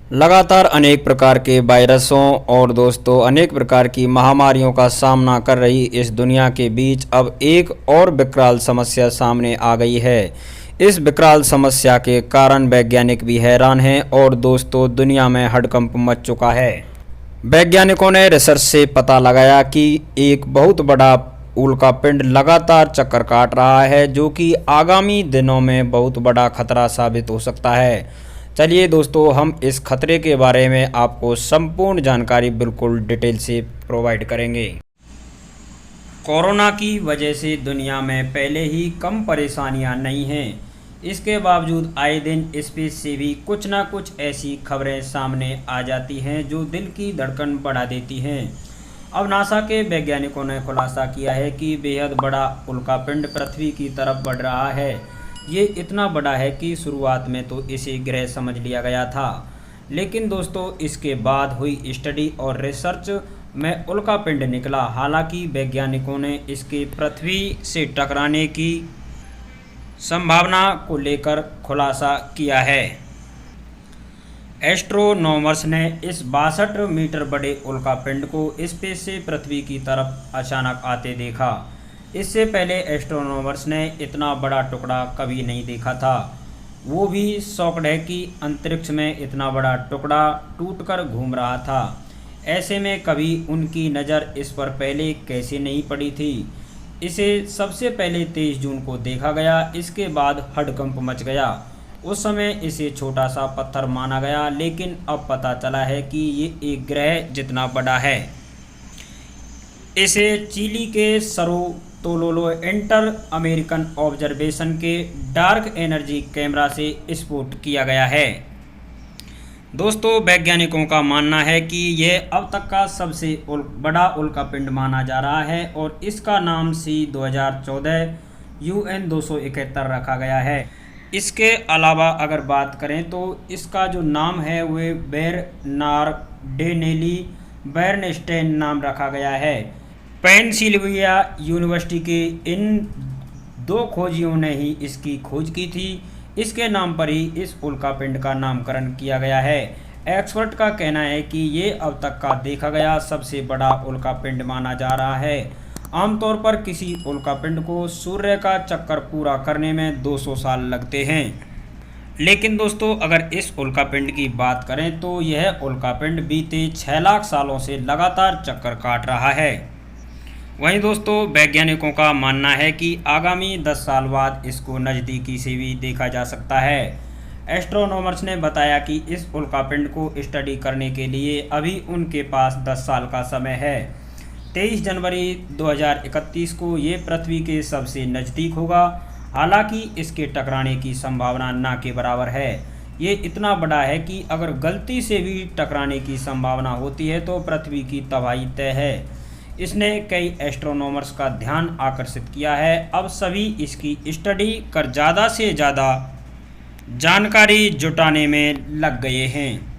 लगातार अनेक प्रकार के वायरसों और दोस्तों अनेक प्रकार की महामारियों का सामना कर रही इस दुनिया के बीच अब एक और विकराल समस्या सामने आ गई है। इस विकराल समस्या के कारण वैज्ञानिक भी हैरान हैं और दोस्तों दुनिया में हड़कंप मच चुका है। वैज्ञानिकों ने रिसर्च से पता लगाया कि एक बहुत बड़ा उल्कापिंड लगातार चक्कर काट रहा है, जो कि आगामी दिनों में बहुत बड़ा खतरा साबित हो सकता है। चलिए दोस्तों, हम इस खतरे के बारे में आपको संपूर्ण जानकारी बिल्कुल डिटेल से प्रोवाइड करेंगे। कोरोना की वजह से दुनिया में पहले ही कम परेशानियां नहीं हैं। इसके बावजूद आए दिन स्पेस से भी कुछ ना कुछ ऐसी खबरें सामने आ जाती हैं जो दिल की धड़कन बढ़ा देती हैं। अब नासा के वैज्ञानिकों ने खुलासा किया है कि बेहद बड़ा उल्कापिंड पृथ्वी की तरफ बढ़ रहा है। ये इतना बड़ा है कि शुरुआत में तो इसे ग्रह समझ लिया गया था, लेकिन दोस्तों इसके बाद हुई स्टडी और रिसर्च में उल्कापिंड निकला। हालांकि वैज्ञानिकों ने इसके पृथ्वी से टकराने की संभावना को लेकर खुलासा किया है। एस्ट्रोनॉमर्स ने इस 62 मीटर बड़े उल्कापिंड को स्पेस से पृथ्वी की तरफ अचानक आते देखा। इससे पहले एस्ट्रोनॉमर्स ने इतना बड़ा टुकड़ा कभी नहीं देखा था। वो भी शॉक्ड है कि अंतरिक्ष में इतना बड़ा टुकड़ा टूटकर घूम रहा था। ऐसे में कभी उनकी नज़र इस पर पहले कैसे नहीं पड़ी थी। इसे सबसे पहले 23 जून को देखा गया। इसके बाद हड़कंप मच गया। उस समय इसे छोटा सा पत्थर माना गया, लेकिन अब पता चला है कि ये एक ग्रह जितना बड़ा है। इसे चिली के सरो तोलोलो इंटर अमेरिकन ऑब्जर्वेशन के डार्क एनर्जी कैमरा से स्पॉट किया गया है। दोस्तों वैज्ञानिकों का मानना है कि यह अब तक का सबसे बड़ा उल्कापिंड माना जा रहा है और इसका नाम सी 2014 UN 271 रखा गया है। इसके अलावा अगर बात करें तो इसका जो नाम है वह बेरनार्डेनेली बर्नस्टेन नाम रखा गया है। पेंसिल्वेनिया यूनिवर्सिटी के इन 2 खोजियों ने ही इसकी खोज की थी। इसके नाम पर ही इस उल्कापिंड का नामकरण किया गया है। एक्सपर्ट का कहना है कि ये अब तक का देखा गया सबसे बड़ा उल्कापिंड माना जा रहा है। आमतौर पर किसी उल्कापिंड को सूर्य का चक्कर पूरा करने में 200 साल लगते हैं, लेकिन दोस्तों अगर इस उल्कापिंड की बात करें तो यह उल्कापिंड बीते 6 लाख सालों से लगातार चक्कर काट रहा है। वहीं दोस्तों वैज्ञानिकों का मानना है कि आगामी 10 साल बाद इसको नज़दीकी से भी देखा जा सकता है। एस्ट्रोनॉमर्स ने बताया कि इस उल्कापिंड को स्टडी करने के लिए अभी उनके पास 10 साल का समय है। 23 जनवरी 2031 को ये पृथ्वी के सबसे नज़दीक होगा। हालांकि इसके टकराने की संभावना ना के बराबर है। ये इतना बड़ा है कि अगर गलती से भी टकराने की संभावना होती है तो पृथ्वी की तबाही तय है। इसने कई एस्ट्रोनॉमर्स का ध्यान आकर्षित किया है। अब सभी इसकी स्टडी कर ज़्यादा से ज़्यादा जानकारी जुटाने में लग गए हैं।